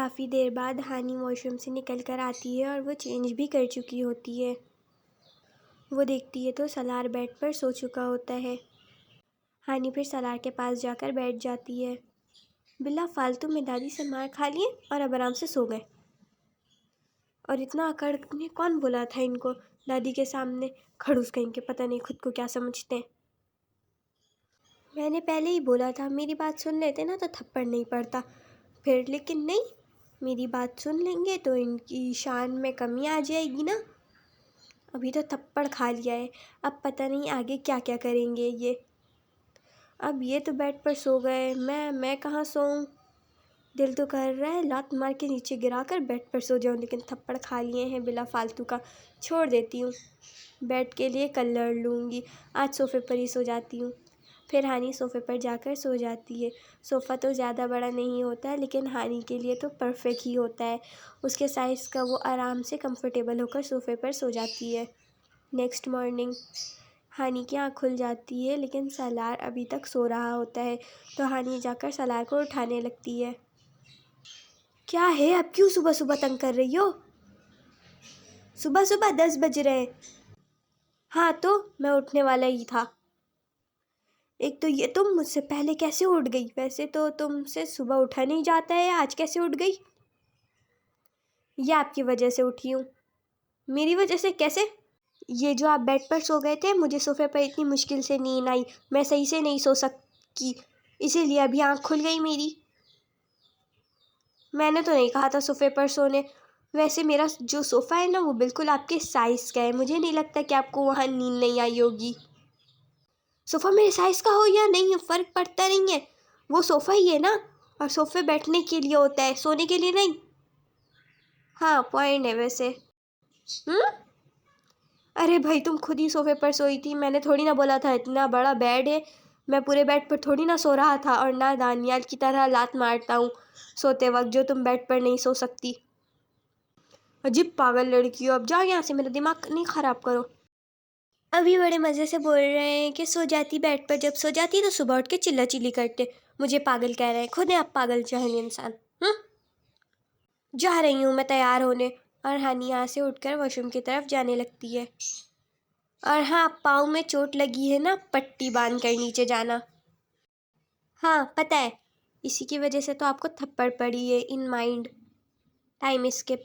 کافی دیر بعد ہانی wash room سے نکل کر آتی ہے اور وہ چینج بھی کر چکی ہوتی ہے۔ وہ دیکھتی ہے تو سالار بیڈ پر سو چکا ہوتا ہے۔ ہانی پھر سالار کے پاس جا کر بیٹھ جاتی ہے۔ بلا فالتو میں دادی سے مار کھا لیے اور اب آرام سے سو گئے۔ اور اتنا اکڑنے کون بولا تھا ان کو دادی کے سامنے؟ کھڑوس کہیں کے، پتہ نہیں خود کو کیا سمجھتے ہیں۔ میں نے پہلے ہی بولا تھا، میری بات سن لیتے نا تو تھپڑ نہیں پڑتا پھر، لیکن نہیں، میری بات سن لیں گے تو ان کی شان میں کمی آ جائے گی نا۔ ابھی تو تھپڑ کھا لیا ہے، اب پتہ نہیں آگے کیا کیا کریں گے یہ۔ اب یہ تو بیڈ پر سو گئے، میں کہاں سوؤں؟ دل تو کر رہا ہے لات مار کے نیچے گرا کر بیڈ پر سو جاؤں، لیکن تھپڑ کھا لیے ہیں بلا فالتو کا، چھوڑ دیتی ہوں۔ بیڈ کے لیے کل لڑ لوں گی، آج صوفے پر ہی سو جاتی ہوں۔ پھر ہانی صوفے پر جا کر سو جاتی ہے۔ صوفہ تو زیادہ بڑا نہیں ہوتا ہے لیکن ہانی کے لیے تو پرفیکٹ ہی ہوتا ہے، اس کے سائز کا۔ وہ آرام سے کمفرٹیبل ہو کر صوفے پر سو جاتی ہے۔ نیکسٹ مارننگ ہانی کی آنکھ کھل جاتی ہے لیکن سالار ابھی تک سو رہا ہوتا ہے، تو ہانی جا کر سالار کو اٹھانے لگتی ہے۔ کیا ہے، اب کیوں صبح صبح تنگ کر رہی ہو؟ صبح صبح 10 بج رہے ہیں۔ ہاں تو میں اٹھنے والا ہی تھا۔ ایک تو یہ تم مجھ سے پہلے کیسے اٹھ گئی؟ ویسے تو تم سے صبح اٹھا نہیں جاتا ہے، آج کیسے اٹھ گئی؟ یہ آپ کی وجہ سے اٹھی ہوں۔ میری وجہ سے کیسے؟ یہ جو آپ بیڈ پر سو گئے تھے، مجھے صوفے پر اتنی مشکل سے نیند آئی، میں صحیح سے نہیں سو سکی، اسی لیے ابھی آنکھ کھل گئی میری۔ میں نے تو نہیں کہا تھا صوفے پر سونے، ویسے میرا جو صوفہ ہے نا وہ بالکل آپ کے سائز کا ہے، مجھے نہیں لگتا کہ آپ کو وہاں نیند نہیں آئی ہوگی۔ صوفہ میرے سائز کا ہو یا نہیں فرق پڑتا نہیں ہے، وہ صوفہ ہی ہے نا، اور صوفے بیٹھنے کے لیے ہوتا ہے، سونے کے لیے نہیں۔ ہاں پوائنٹ ہے ویسے۔ ارے بھائی تم خود ہی صوفے پر سوئی تھی، میں نے تھوڑی نہ بولا تھا اتنا بڑا بیڈ ہے، میں پورے بیڈ پر تھوڑی نہ سو رہا تھا، اور نہ دانیال کی طرح لات مارتا ہوں سوتے وقت جو تم بیڈ پر نہیں سو سکتی۔ عجیب پاگل لڑکی ہو، اب جاؤ یہاں سے، میرا دماغ نہیں خراب کرو۔ ابھی بڑے مزے سے بول رہے ہیں کہ سو جاتی بیڈ پر، جب سو جاتی تو صبح اٹھ کے چلا چلی کرتے، مجھے پاگل کہہ رہے ہیں، خود ہیں آپ پاگل جاہل انسان۔ جا رہی ہوں میں تیار ہونے، اور ہانی یہاں سے اٹھ کر واش روم کی طرف جانے لگتی ہے۔ اور ہاں پاؤں میں چوٹ لگی ہے نا، پٹی باندھ کر نیچے جانا۔ ہاں پتہ ہے، اسی کی وجہ سے تو آپ کو تھپڑ پڑی ہے، ان مائنڈ۔ Time skip.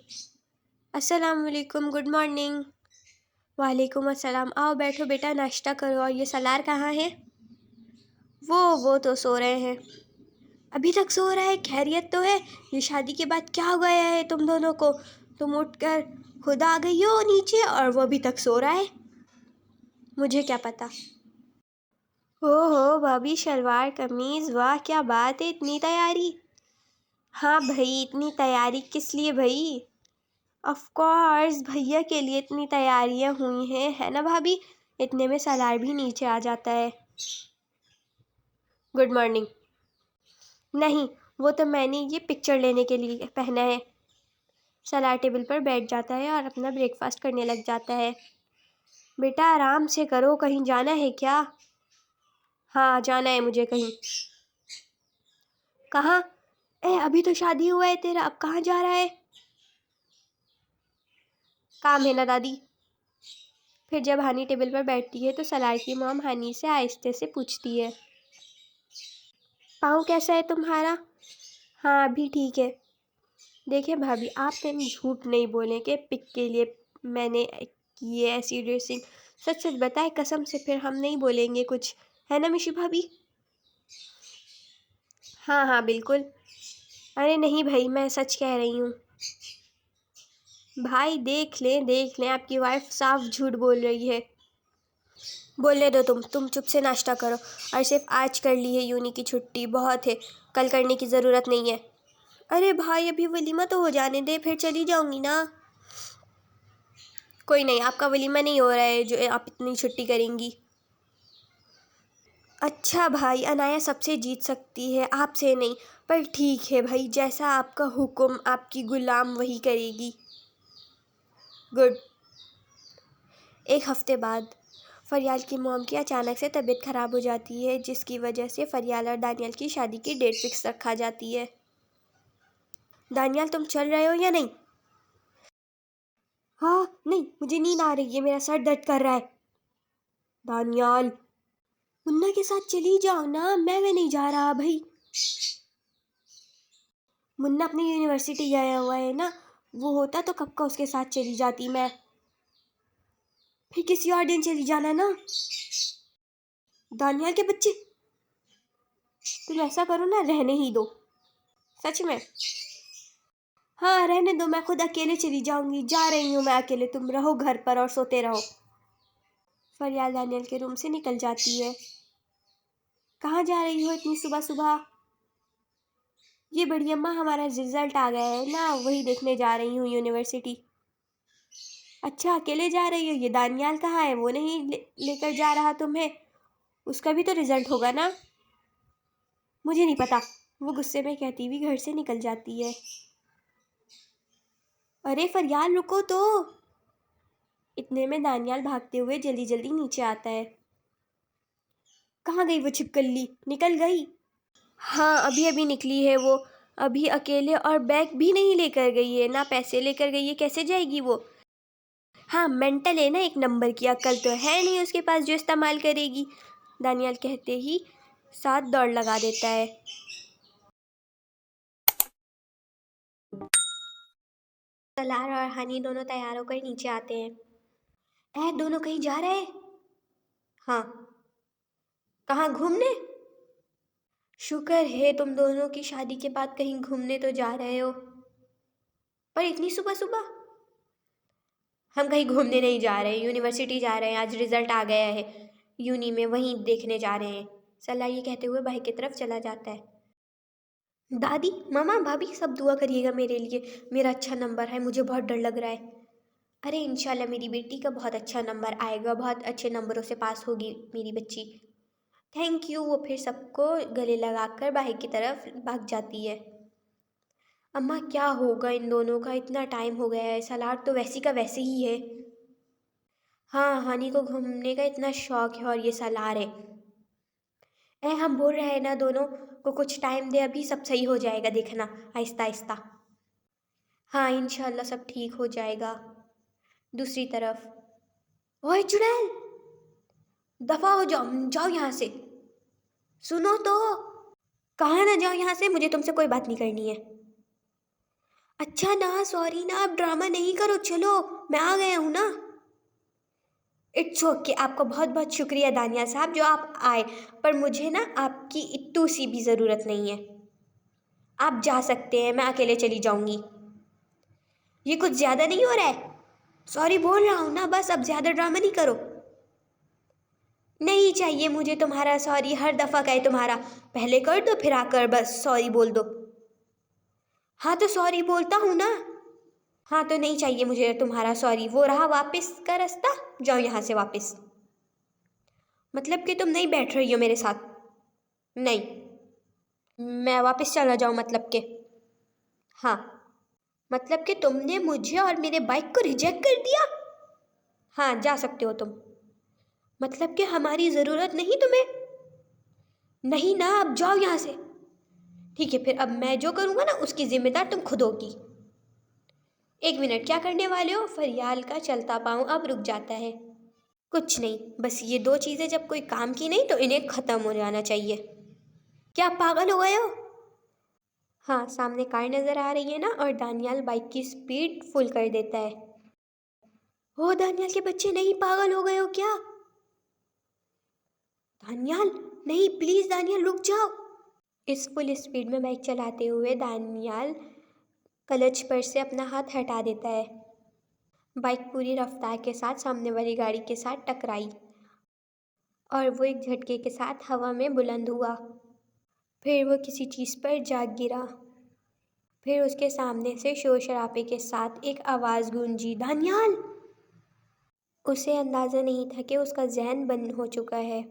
السلام علیکم، گڈ مارننگ۔ وعلیکم السلام، آؤ بیٹھو بیٹا، ناشتہ کرو۔ اور یہ سالار کہاں ہے؟ وہ تو سو رہے ہیں۔ ابھی تک سو رہا ہے؟ خیریت تو ہے؟ یہ شادی کے بعد کیا ہو گیا ہے تم دونوں کو؟ تم اٹھ کر خود آ گئی ہو نیچے اور وہ ابھی تک سو رہا ہے؟ مجھے کیا پتا۔ ہو بھابی، شلوار قمیض، واہ کیا بات ہے، اتنی تیاری؟ ہاں بھائی، اتنی تیاری کس لیے بھائی؟ آف کورس بھیا کے لیے اتنی تیاریاں ہوئی ہیں، ہے نا بھابی؟ اتنے میں سالار بھی نیچے آ جاتا ہے۔ Good morning. نہیں، وہ تو میں نے یہ پکچر لینے کے لیے پہنا ہے۔ سالار ٹیبل پر بیٹھ جاتا ہے اور اپنا بریک فاسٹ کرنے لگ جاتا ہے۔ بیٹا آرام سے کرو، کہیں جانا ہے کیا؟ ہاں جانا ہے مجھے کہیں۔ کہاں؟ ابھی تو شادی ہوا ہے تیرا، اب کہاں جا رہا ہے؟ کام ہے نا دادی۔ پھر جب ہانی ٹیبل پر بیٹھتی ہے تو سالار کی مام ہانی سے آہستہ سے پوچھتی ہے، پاؤں کیسا ہے تمہارا؟ ہاں ابھی ٹھیک ہے۔ دیکھیں بھابی، آپ نے جھوٹ نہیں بولیں کہ پک کے لیے میں نے کی ہے ایسی ڈریسنگ، سچ سچ بتائے قسم سے، پھر ہم نہیں بولیں گے کچھ، ہے نا مشی بھابی؟ ہاں بالکل۔ ارے نہیں بھائی، میں سچ کہہ رہی ہوں۔ بھائی دیکھ لیں آپ کی وائف صاف جھوٹ بول رہی ہے۔ بولنے دو، تم چپ سے ناشتہ کرو، اور صرف آج کر لی ہے یونی کی چھٹی، بہت ہے، کل کرنے کی ضرورت نہیں ہے۔ ارے بھائی ابھی ولیمہ تو ہو جانے دے، پھر چلی جاؤں گی نا۔ کوئی نہیں، آپ کا ولیمہ نہیں ہو رہا ہے جو آپ اتنی چھٹی کریں گی۔ اچھا بھائی، انایا سب سے جیت سکتی ہے، آپ سے نہیں، پر ٹھیک ہے بھائی، جیسا آپ کا حکم، آپ کی غلام وہی کرے گی۔ گڈ۔ ایک ہفتے بعد فریال کی موم کی اچانک سے طبیعت خراب ہو جاتی ہے، جس کی وجہ سے فریال اور دانیال کی شادی کی ڈیٹ فکس رکھا جاتی ہے۔ دانیال تم چل رہے ہو یا نہیں؟ ہاں نہیں، مجھے نیند آ رہی ہے، میرا سر درد کر رہا ہے۔ دانیال منا کے ساتھ چلی جاؤ نا، میں نہیں جا رہا بھائی۔ منا اپنی یونیورسٹی گیا ہوا ہے نا، وہ ہوتا تو کب کا اس کے ساتھ چلی جاتی میں، پھر کسی اور دن چلی جانا نا۔ دانیال کے بچے، تم ایسا کرو نا، رہنے ہی دو۔ سچ میں؟ ہاں رہنے دو، میں خود اکیلے چلی جاؤں گی، جا رہی ہوں میں اکیلے، تم رہو گھر پر اور سوتے رہو۔ فریال دانیال کے روم سے نکل جاتی ہے۔ کہاں جا رہی ہو اتنی صبح صبح؟ یہ بڑی اماں ہمارا رزلٹ آ گیا ہے نا، وہی دیکھنے جا رہی ہوں یونیورسٹی۔ اچھا اکیلے جا رہی ہو؟ یہ دانیال کہاں ہے؟ وہ نہیں لے کر جا رہا تمہیں؟ اس کا بھی تو رزلٹ ہوگا نا۔ مجھے نہیں پتا، وہ غصے میں کہتی ہوئی گھر سے نکل جاتی ہے۔ ارے فریال رکو تو۔ اتنے میں دانیال بھاگتے ہوئے جلدی جلدی نیچے آتا ہے۔ کہاں گئی وہ چھپکلی؟ نکل گئی؟ ہاں ابھی ابھی نکلی ہے وہ، ابھی اکیلے، اور بیگ بھی نہیں لے کر گئی ہے، نہ پیسے لے کر گئی ہے، کیسے جائے گی وہ؟ ہاں مینٹل ہے نا، ایک نمبر کی عقل تو ہے نہیں اس کے پاس جو استعمال کرے گی۔ دانیال کہتے ہی ساتھ دوڑ لگا دیتا ہے۔ سلار اور ہنی دونوں تیار ہو کر نیچے آتے ہیں۔ دونوں کہیں جا رہے ہیں؟ ہاں۔ کہاں گھومنے؟ شکر ہے تم دونوں کی شادی کے بعد کہیں گھومنے تو جا رہے ہو، پر اتنی صبح صبح؟ ہم کہیں گھومنے نہیں جا رہے، یونیورسٹی جا رہے ہیں، آج رزلٹ آ گیا ہے یونی میں، وہیں دیکھنے جا رہے ہیں۔ سلار یہ کہتے ہوئے بھائی کی طرف چلا جاتا ہے۔ دادی، ماما، بھابھی سب دعا کریے گا میرے لیے، میرا اچھا نمبر ہے، مجھے بہت ڈر لگ رہا ہے۔ ارے انشاءاللہ میری بیٹی کا بہت اچھا نمبر آئے گا، بہت اچھے نمبروں سے پاس ہوگی میری بچی۔ Thank you. وہ پھر سب کو گلے لگا کر باہر کی طرف بھاگ جاتی ہے۔ اماں کیا ہوگا ان دونوں کا، اتنا ٹائم ہو گیا ہے، سلار تو ویسی کا ویسے ہی ہے۔ ہاں ہانی کو گھومنے کا اتنا شوق ہے اور یہ سلار ہے۔ ہم بول رہے ہیں نا دونوں کو کچھ ٹائم دے، ابھی سب صحیح ہو جائے گا، دیکھنا آہستہ آہستہ۔ ہاں انشاءاللہ سب ٹھیک ہو جائے گا۔ دوسری طرف، اوئے چڑیل، دفع ہو جاؤ، جاؤ یہاں سے، سنو تو۔ کہاں نہ جاؤ یہاں سے، مجھے تم سے کوئی بات نہیں کرنی ہے۔ اچھا نا، سوری نا، اب ڈرامہ نہیں کرو، چلو میں آ گیا ہوں نا۔ اٹس اوکے، آپ کا بہت بہت شکریہ دانیال صاحب جو آپ آئے، پر مجھے نا آپ کی اتو سی بھی ضرورت نہیں ہے۔ آپ جا سکتے ہیں، میں اکیلے چلی جاؤں گی۔ یہ کچھ زیادہ نہیں ہو رہا ہے؟ سوری بول رہا ہوں نا، بس اب زیادہ ڈرامہ نہیں کرو۔ نہیں چاہیے مجھے تمہارا سوری، ہر دفعہ کا ہے تمہارا، پہلے کر دو پھر آ کر بس سوری بول دو۔ ہاں تو سوری بولتا ہوں نا۔ ہاں تو نہیں چاہیے مجھے تمہارا سوری، وہ رہا واپس کا رستہ، جاؤ یہاں سے واپس۔ مطلب کہ تم نہیں بیٹھ رہی ہو میرے ساتھ؟ نہیں، میں واپس چلا جاؤں مطلب کہ؟ ہاں۔ مطلب کہ تم نے مجھے اور میرے بائک کو ریجیکٹ کر دیا؟ ہاں جا سکتے ہو تم۔ مطلب کہ ہماری ضرورت نہیں تمہیں؟ نہیں نا، اب جاؤ یہاں سے۔ ٹھیک ہے پھر، اب میں جو کروں گا نا اس کی ذمہ دار تم خود ہوگی۔ ایک منٹ، کیا کرنے والے ہو؟ فریال کا چلتا پاؤں اب رک جاتا ہے۔ کچھ نہیں، بس یہ دو چیزیں جب کوئی کام کی نہیں تو انہیں ختم ہو جانا چاہیے۔ کیا پاگل ہو گئے ہو؟ ہاں سامنے کار نظر آ رہی ہے نا، اور دانیال بائک کی سپیڈ فل کر دیتا ہے۔ او دانیال کے بچے، نہیں پاگل ہو گئے ہو کیا؟ دانیال نہیں، پلیز دانیال رک جاؤ۔ اس فل سپیڈ میں بائک چلاتے ہوئے دانیال کلچ پر سے اپنا ہاتھ ہٹا دیتا ہے۔ بائک پوری رفتار کے ساتھ سامنے والی گاڑی کے ساتھ ٹکرائی اور وہ ایک جھٹکے کے ساتھ ہوا میں بلند ہوا۔ پھر وہ کسی چیز پر جا گرا۔ پھر اس کے سامنے سے شور شرابے کے ساتھ ایک آواز گونجی، دانیال! اسے اندازہ نہیں تھا کہ اس کا ذہن بند ہو چکا ہے۔